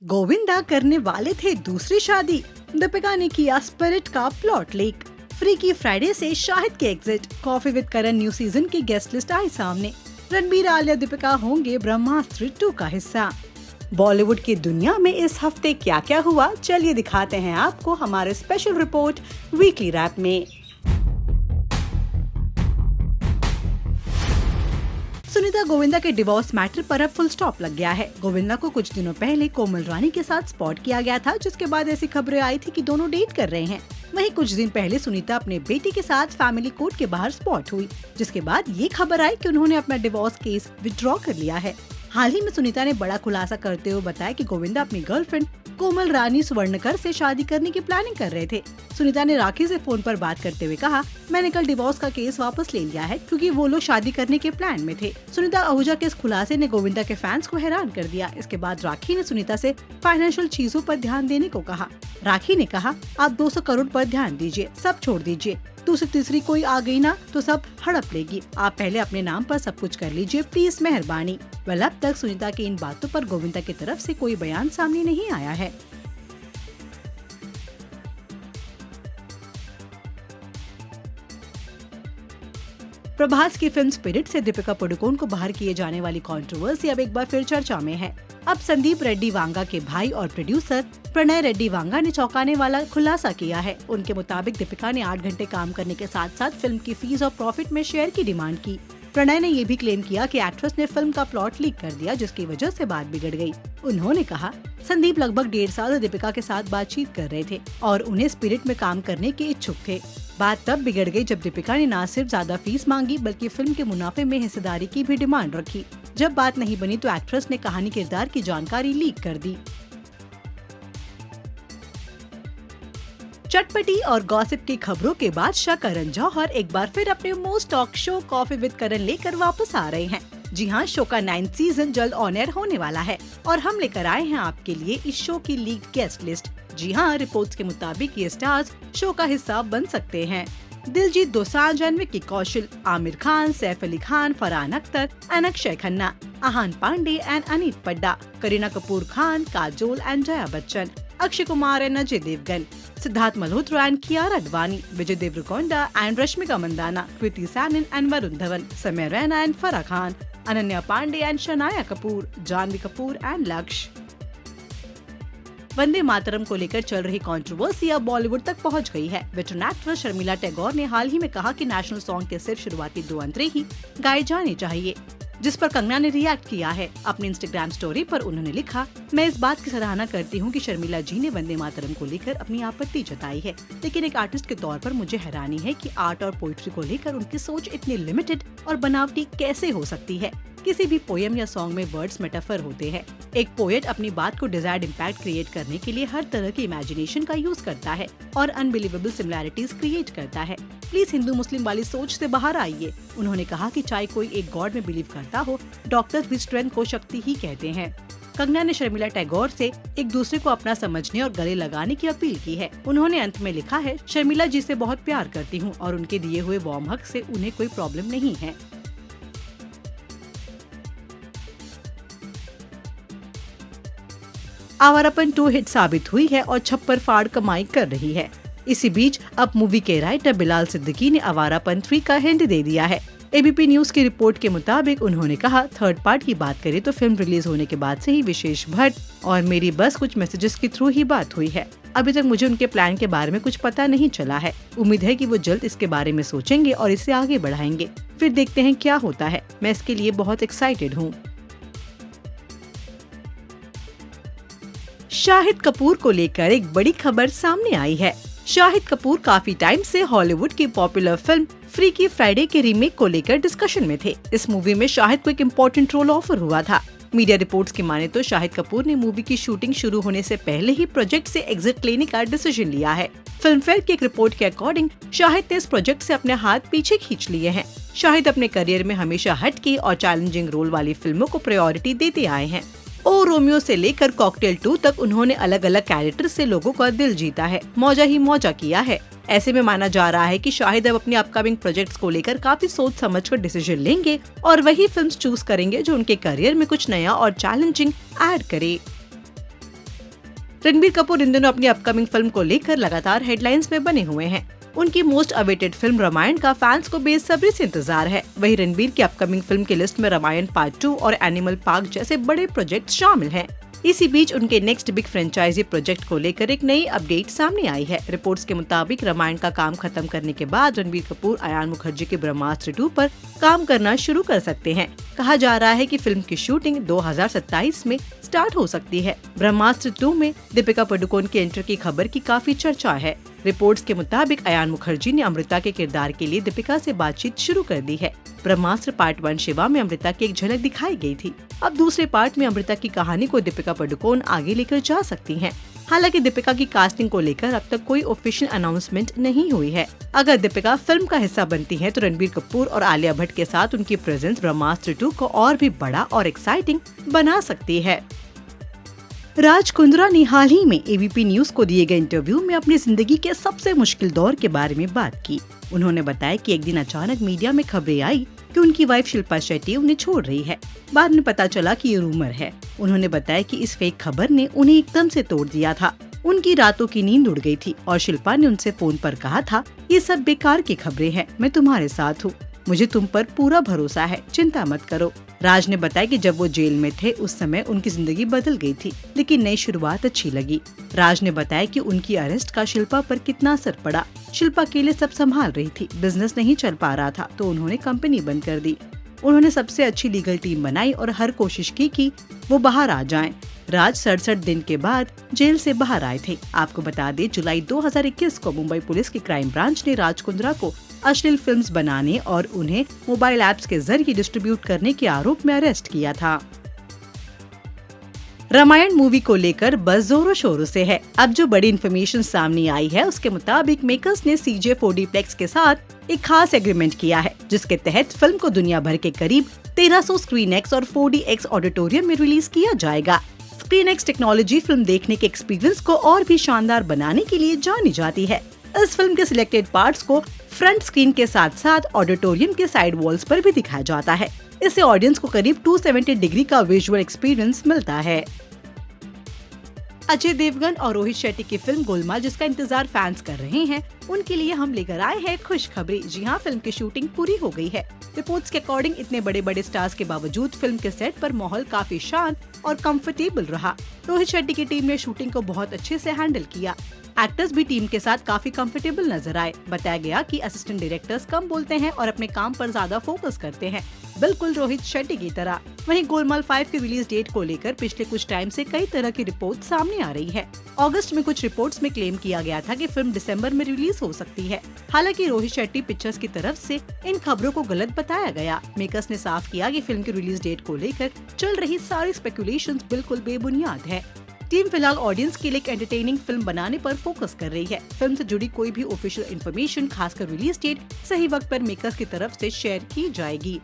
गोविंदा करने वाले थे दूसरी शादी, दीपिका ने किया स्पिरिट का प्लॉट लीक। फ्रीकी फ्राइडे से शाहिद के exit, coffee with Karan new season की गेस्ट लिस्ट आई सामने। रणबीर आलिया दीपिका होंगे ब्रह्मास्त्र 2 का हिस्सा। बॉलीवुड की दुनिया में इस हफ्ते क्या क्या हुआ, चलिए दिखाते हैं आपको हमारे स्पेशल रिपोर्ट वीकली रैप में। सुनीता गोविंदा के डिवोर्स मैटर पर अब फुल स्टॉप लग गया है। गोविंदा को कुछ दिनों पहले कोमल रानी के साथ स्पॉट किया गया था, जिसके बाद ऐसी खबरें आई थी कि दोनों डेट कर रहे हैं। वहीं कुछ दिन पहले सुनीता अपने बेटी के साथ फैमिली कोर्ट के बाहर स्पॉट हुई, जिसके बाद ये खबर आई कि उन्होंने अपना डिवोर्स केस विथड्रॉ कर लिया है। हाल ही में सुनीता ने बड़ा खुलासा करते हुए बताया कि गोविंदा अपनी गर्लफ्रेंड कोमल रानी स्वर्णकर से शादी करने की प्लानिंग कर रहे थे। सुनीता ने राखी से फोन पर बात करते हुए कहा, मैंने कल डिवोर्स का केस वापस ले लिया है क्योंकि वो लोग शादी करने के प्लान में थे। सुनीता आहूजा के इस खुलासे ने गोविंदा के फैंस को हैरान कर दिया। इसके बाद राखी ने सुनीता से फाइनेंशियल चीजों पर ध्यान देने को कहा। राखी ने कहा, आप 200 करोड़ पर ध्यान दीजिए, सब छोड़ दीजिए। दूसरी तीसरी कोई आ गई ना तो सब हड़प लेगी। आप पहले अपने नाम पर सब कुछ कर लीजिए, प्लीज, मेहरबानी। वेल, अब तक सुनीता की इन बातों पर गोविंदा की तरफ से कोई बयान सामने नहीं आया है। प्रभास की फिल्म स्पिरिट से दीपिका पादुकोण को बाहर किए जाने वाली कंट्रोवर्सी अब एक बार फिर चर्चा में है। अब संदीप रेड्डी वांगा के भाई और प्रोड्यूसर प्रणय रेड्डी वांगा ने चौंकाने वाला खुलासा किया है। उनके मुताबिक दीपिका ने 8 घंटे काम करने के साथ साथ फिल्म की फीस और प्रॉफिट में शेयर की डिमांड की। प्रणय ने ये भी क्लेम किया कि एक्ट्रेस ने फिल्म का प्लॉट लीक कर दिया, जिसकी वजह से बात बिगड़ गई। उन्होंने कहा, संदीप लगभग 1.5 साल से दीपिका के साथ बातचीत कर रहे थे और उन्हें स्पिरिट में काम करने के इच्छुक थे। बात तब बिगड़ गई जब दीपिका ने न सिर्फ ज्यादा फीस मांगी बल्कि फिल्म के मुनाफे में हिस्सेदारी की भी डिमांड रखी। जब बात नहीं बनी तो एक्ट्रेस ने कहानी किरदार की जानकारी लीक कर दी। चटपटी और गॉसिप की खबरों के बाद करण जौहर एक बार फिर अपने most talk show Koffee with Karan लेकर वापस आ रहे हैं। जी हाँ, शो का 9th सीजन जल्द ऑन एयर होने वाला है और हम लेकर आए हैं आपके लिए इस शो की लीक्ड गेस्ट लिस्ट। जी हाँ, रिपोर्ट्स के मुताबिक ये स्टार्स शो का हिस्सा बन सकते हैं। Diljit Dosanjh, Vicky Kaushal, Aamir Khan, Saif Ali Khan, Farhan Akhtar, Akshaye Khanna, Aahan Panday and Aneet Padda, Kareena Kapoor Khan, Kajol and Jaya Bachchan, Akshay Kumar and Ajay Devgn, Sidharth Malhotra and Kiara Advani, Vijay Deverakonda and Rashmika Mandanna, Kriti Sanon and Varun Dhawan, Samay Raina and Farah Khan, Ananya Panday and Shanaya Kapoor, Janhvi Kapoor and Lakshya. Vande मातरम को लेकर चल रही कंट्रोवर्सी अब बॉलीवुड तक पहुंच गई है। वेटरन एक्ट्रेस शर्मिला टैगोर ने हाल ही में कहा कि नेशनल सॉन्ग के सिर्फ शुरुआती 2 अंतरे ही गाए जाने चाहिए, जिस पर कंगना ने रिएक्ट किया है। अपनी इंस्टाग्राम स्टोरी पर उन्होंने लिखा, मैं इस बात की सराहना करती हूँ कि शर्मिला जी ने वंदे मातरम को लेकर अपनी आपत्ति जताई है, लेकिन एक आर्टिस्ट के तौर पर मुझे हैरानी है कि आर्ट और पोइट्री को लेकर उनकी सोच इतनी लिमिटेड और बनावटी कैसे हो सकती है। किसी भी पोएम या सॉन्ग में वर्ड्स मेटाफर होते हैं। एक पोएट अपनी बात को डिजायर्ड इम्पैक्ट क्रिएट करने के लिए हर तरह की इमेजिनेशन का यूज करता है और अनबिलीवेबल सिमिलैरिटीज क्रिएट करता है। प्लीज हिंदू मुस्लिम वाली सोच से बाहर आइए। उन्होंने कहा कि चाहे कोई एक गॉड में बिलीव करता हो, डॉक्टर्स भी स्ट्रेंथ को शक्ति ही कहते हैं। कंगना ने शर्मिला टैगोर से एक दूसरे को अपना समझने और गले लगाने की अपील की है। उन्होंने अंत में लिखा है, शर्मिला जी से बहुत प्यार करती हूँ और उनके दिए हुए वार्म हग से उन्हें कोई प्रॉब्लम नहीं है। आवारापन 2 हिट साबित हुई है और छप्पर फाड़ कमाई कर रही है। इसी बीच अब मूवी के राइटर बिलाल सिद्दीकी ने आवारापन 3 का हिंट दे दिया है। एबीपी न्यूज की रिपोर्ट के मुताबिक उन्होंने कहा, थर्ड पार्ट की बात करें तो फिल्म रिलीज होने के बाद से ही विशेष भट्ट और मेरी बस कुछ मैसेजेस के थ्रू ही बात हुई है। अभी तक मुझे उनके प्लान के बारे में कुछ पता नहीं चला है। उम्मीद है कि वो जल्द इसके बारे में सोचेंगे और इसे आगे बढ़ाएंगे। फिर देखते हैं क्या होता है। मैं इसके लिए बहुत एक्साइटेड हूँ। शाहिद कपूर को लेकर एक बड़ी खबर सामने आई है। शाहिद कपूर काफी टाइम से हॉलीवुड की पॉपुलर फिल्म फ्रीकी फ्राइडे के रीमेक को लेकर डिस्कशन में थे। इस मूवी में शाहिद को एक इम्पोर्टेंट रोल ऑफर हुआ था। मीडिया रिपोर्ट्स की माने तो शाहिद कपूर ने मूवी की शूटिंग शुरू होने से पहले ही प्रोजेक्ट से एग्जिट लेने का डिसीजन लिया है। फिल्म फेयर की एक रिपोर्ट के अकॉर्डिंग शाहिद ने इस प्रोजेक्ट से अपने हाथ पीछे खींच लिए हैं। शाहिद अपने करियर में हमेशा हटके और चैलेंजिंग रोल वाली फिल्मों को प्रायोरिटी देते आए हैं। ओ रोमियो से लेकर कॉकटेल 2 तक उन्होंने अलग अलग कैरेक्टर से लोगों का दिल जीता है, मौजा ही मौजा किया है। ऐसे में माना जा रहा है कि शाहिद अब अपने अपकमिंग प्रोजेक्ट्स को लेकर काफी सोच समझकर डिसीजन लेंगे और वही फिल्म्स चूज करेंगे जो उनके करियर में कुछ नया और चैलेंजिंग ऐड करे। रणबीर कपूर इन दिनों अपनी अपकमिंग फिल्म को लेकर लगातार हेडलाइंस में बने हुए हैं। उनकी मोस्ट अवेटेड फिल्म रामायण का फैंस को बेसब्री से इंतजार है। वहीं रणबीर की अपकमिंग फिल्म की लिस्ट में रामायण पार्ट 2 और एनिमल पार्क जैसे बड़े प्रोजेक्ट शामिल हैं। इसी बीच उनके नेक्स्ट बिग फ्रेंचाइजी प्रोजेक्ट को लेकर एक नई अपडेट सामने आई है। रिपोर्ट्स के मुताबिक रामायण का काम खत्म करने के बाद रणबीर कपूर अयान मुखर्जी के ब्रह्मास्त्र 2 पर काम करना शुरू कर सकते हैं। कहा जा रहा है कि फिल्म की शूटिंग 2027 में स्टार्ट हो सकती है। ब्रह्मास्त्र 2 में दीपिका पादुकोण की एंट्री की खबर की काफी चर्चा है। रिपोर्ट्स के मुताबिक अयान मुखर्जी ने अमृता के किरदार के लिए दीपिका से बातचीत शुरू कर दी है। ब्रह्मास्त्र पार्ट 1 शिवा में अमृता की एक झलक दिखाई गई थी। अब दूसरे पार्ट में अमृता की कहानी को दीपिका पादुकोण आगे लेकर जा सकती हैं। हालांकि दीपिका की कास्टिंग को लेकर अब तक कोई ऑफिशियल अनाउंसमेंट नहीं हुई है। अगर दीपिका फिल्म का हिस्सा बनती है तो रणबीर कपूर और आलिया भट्ट के साथ उनकी प्रेजेंस ब्रह्मास्त्र 2 को और भी बड़ा और एक्साइटिंग बना सकती है। राज कुंद्रा ने हाल ही में एबीपी न्यूज को दिए गए इंटरव्यू में अपनी जिंदगी के सबसे मुश्किल दौर के बारे में बात की। उन्होंने बताया कि एक दिन अचानक मीडिया में खबरें आई कि उनकी वाइफ शिल्पा शेट्टी उन्हें छोड़ रही है। बाद में पता चला कि ये रूमर है। उन्होंने बताया कि इस फेक खबर ने उन्हें एकदम से तोड़ दिया था। उनकी रातों की नींद उड़ गई थी और शिल्पा ने उनसे फोन पर कहा था, ये सब बेकार की खबरें हैं, मैं तुम्हारे साथ हूँ, मुझे तुम पर पूरा भरोसा है, चिंता मत करो। राज ने बताया कि जब वो जेल में थे उस समय उनकी जिंदगी बदल गई थी, लेकिन नई शुरुआत अच्छी लगी। राज ने बताया कि उनकी अरेस्ट का शिल्पा पर कितना असर पड़ा। शिल्पा अकेले सब संभाल रही थी, बिजनेस नहीं चल पा रहा था तो उन्होंने कंपनी बंद कर दी। उन्होंने सबसे अच्छी लीगल टीम बनाई और हर कोशिश की कि वो बाहर आ जाएं। राज 67 दिन के बाद जेल से बाहर आए थे। आपको बता दें, जुलाई 2021 को मुंबई पुलिस की क्राइम ब्रांच ने राज कुंद्रा को अश्लील फिल्म्स बनाने और उन्हें मोबाइल ऐप्स के जरिए डिस्ट्रीब्यूट करने के आरोप में अरेस्ट किया था। रामायण मूवी को लेकर बस जोरों शोरों से है। अब जो बड़ी इन्फॉर्मेशन सामने आई है उसके मुताबिक मेकर्स ने CJ 4D Plex के साथ एक खास एग्रीमेंट किया है, जिसके तहत फिल्म को दुनिया भर के करीब 1300 ScreenX और 4DX ऑडिटोरियम में रिलीज किया जाएगा। ScreenX टेक्नोलॉजी फिल्म देखने के एक्सपीरियंस को और भी शानदार बनाने के लिए जानी जाती है। इस फिल्म के सिलेक्टेड पार्ट्स को फ्रंट स्क्रीन के साथ साथ ऑडिटोरियम के साइड वॉल्स पर भी दिखाया जाता है। इससे ऑडियंस को करीब 270 डिग्री का विजुअल एक्सपीरियंस मिलता है। अजय देवगन और रोहित शेट्टी की फिल्म गोलमाल, जिसका इंतजार फैंस कर रहे हैं, उनके लिए हम लेकर आए हैं खुशखबरी। जी हां, फिल्म की शूटिंग पूरी हो गई है। रिपोर्ट्स के अकॉर्डिंग इतने बड़े बड़े स्टार्स के बावजूद फिल्म के सेट पर माहौल काफी शांत और कंफर्टेबल रहा। रोहित शेट्टी की टीम ने शूटिंग को बहुत अच्छे से हैंडल किया। एक्टर्स भी टीम के साथ काफी कंफर्टेबल नजर आए। बताया गया कि असिस्टेंट डायरेक्टर्स कम बोलते हैं और अपने काम पर ज्यादा फोकस करते हैं, बिल्कुल रोहित शेट्टी की तरह। वहीं गोलमाल 5 की रिलीज डेट को लेकर पिछले कुछ टाइम से कई तरह की रिपोर्ट सामने आ रही है। अगस्त में कुछ रिपोर्ट्स में क्लेम किया गया था कि फिल्म दिसंबर में रिलीज हो सकती है। हालांकि रोहित शेट्टी पिक्चर्स की तरफ से इन खबरों को गलत बताया गया। मेकर्स ने साफ किया कि फिल्म की रिलीज डेट को लेकर चल रही सारी स्पेकुलेशंस बिल्कुल बेबुनियाद है। टीम फिलहाल ऑडियंस के लिए एक एंटरटेनिंग फिल्म बनाने पर फोकस कर रही है। फिल्म से जुड़ी कोई भी ऑफिशियल इन्फॉर्मेशन, खासकर रिलीज डेट, सही वक्त पर मेकर्स की तरफ से शेयर की जाएगी।